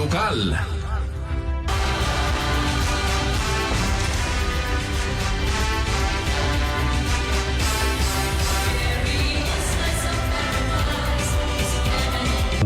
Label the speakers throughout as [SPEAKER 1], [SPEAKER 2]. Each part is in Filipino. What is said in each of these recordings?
[SPEAKER 1] Lokal.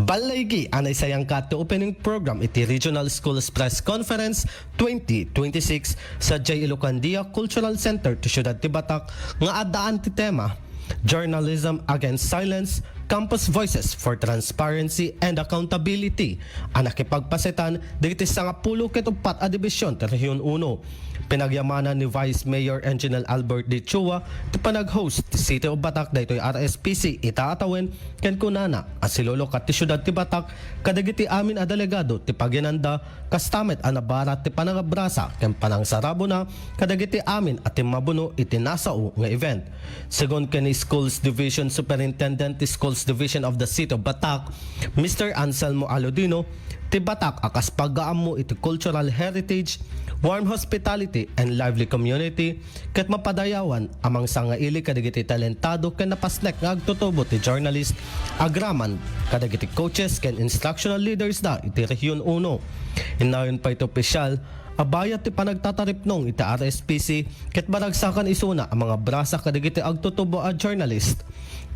[SPEAKER 2] Balaygi anay sayang to opening program iti Regional Schools Press Conference 2026 sa J. Ilocandia Cultural Center ti Siyudad ti Batak nga adaan ti tema Journalism Against Silence, Campus Voices for Transparency and Accountability. Ang nakipagpasetan dito sa nga 14 a dibisyon ti Rehiyon 1. Pinagyamanan ni Vice Mayor Engineer Albert D. Chua ti panag-host ti City of Batak daytoy RSPC itaatawin ken kunana as silolo kat ti Siyudad ti Batak kadagiti amin a delegado ti pagyananda kastamet a nabarat ti panangabrasa ken panangsarabo na kadagiti amin at ti mabuno iti nasao nga event. Segon ken Schools Division Superintendent ti Schools Division of the City of Batak, Mr. Anselmo Alodino, ti Batak akas paggaammo iti cultural heritage, warm hospitality and lively community ket mapadayawan amang sangaili kadagiti talentado ken napaslek nga agtutubo ti journalist agraman kadagiti coaches ken instructional leaders da iti Rehiyon 1. Inayon pa iti opisyal abayat ti panagtataripnong iti RSPC ket baragsakan isuna ang mga brasa kadagiti agtutubo a journalist.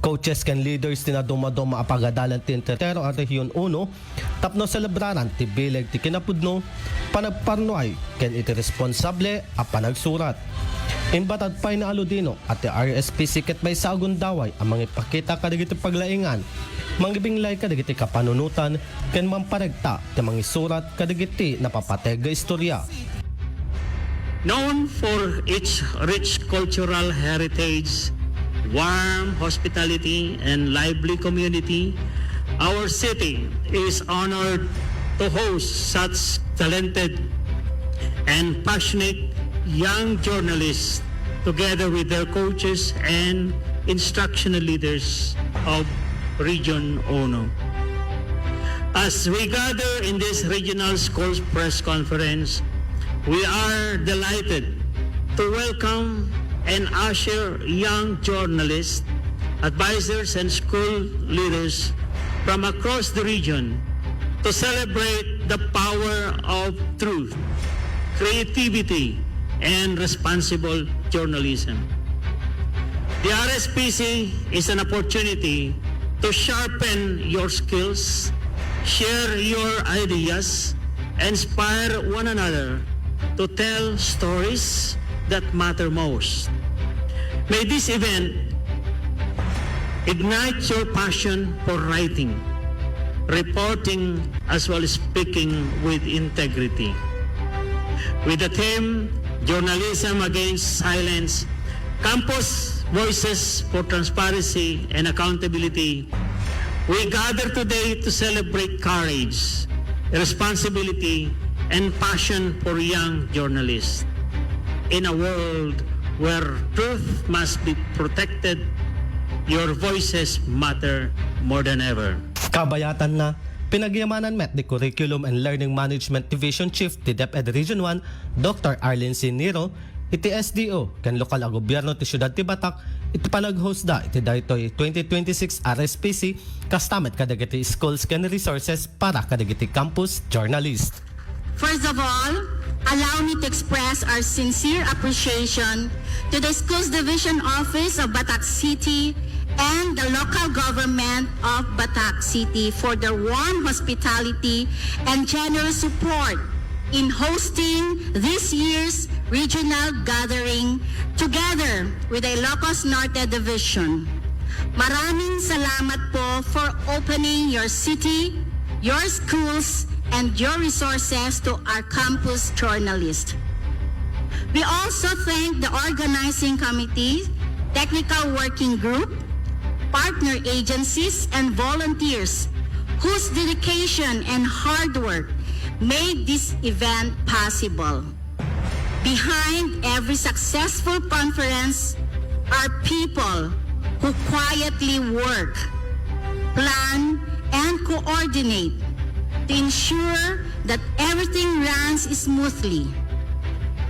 [SPEAKER 2] Coaches ken leaders ti naduma-duma a pagadalan ti Entero at Rehiyon 1 tapno celebraran ti bileg ti kinapudno panagparnuay ken iti responsable a panagsurat. Imbatad pay na Aludino at ti RSPC ket may sagundaway ang mga ipakita kadagiti paglaingan mangbinglay kadagiti kapanunutan ken mamparegta ti mga surat kadagiti napapateg nga istorya.
[SPEAKER 3] Known for its rich cultural heritage, warm hospitality, and lively community, our city is honored to host such talented and passionate young journalists together with their coaches and instructional leaders of Region 1. As we gather in this Regional Schools Press Conference, we are delighted to welcome and usher young journalists, advisors, and school leaders from across the region to celebrate the power of truth, creativity, and responsible journalism. The RSPC is an opportunity to sharpen your skills, share your ideas, inspire one another to tell stories that matter most. May this event ignite your passion for writing, reporting, as well as speaking with integrity. With the theme, Journalism Against Silence, Campus Voices for Transparency and Accountability, we gather today to celebrate courage, responsibility, and passion for young journalists. In a world where truth must be protected, your voices matter more than ever.
[SPEAKER 2] Kabayatan na pinagyamanan met ni Curriculum and Learning Management Division Chief ti DepEd Region 1 Dr. Arlene Siniro iti SDO ken lokal a gobyerno ti Siyudad ti Batak iti panag-host da iti daytoy 2026 RSPC kastamet kadagiti schools ken resources para kadagiti campus journalist.
[SPEAKER 4] First of all, allow me to express our sincere appreciation to the Schools Division Office of Batak City and the local government of Batak City for their warm hospitality and generous support in hosting this year's regional gathering together with the Ilocos Norte Division. Maraming salamat po for opening your city, your schools, and your resources to our campus journalists. We also thank the organizing committee, technical working group, partner agencies, and volunteers whose dedication and hard work made this event possible. Behind every successful conference are people who quietly work, plan, and coordinate to ensure that everything runs smoothly.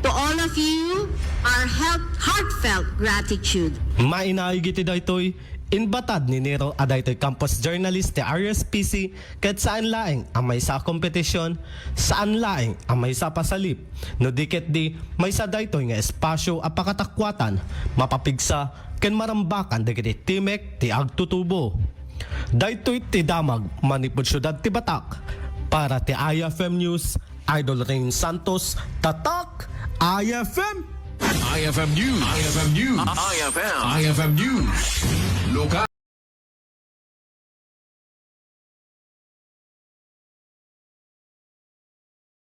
[SPEAKER 4] To all of you, our heartfelt gratitude.
[SPEAKER 2] Mainaigiti daytoy Inbatad ni Nero adaytoy campus journalist ti RSPC ket saan laeng ang may sa kompetisyon, saan laeng ang may sa pasalip. No diket di may sa daytoy nga espasyo a pakatakwatan, mapapigsa ken marambakan dagiti timek ti agtutubo. Daytoy ti damag manipud syudad ti Batak. Para ti IFM News, Idol Rain Santos, Tatak IFM.
[SPEAKER 1] IFM News. IFM News. IFM News. Lokal.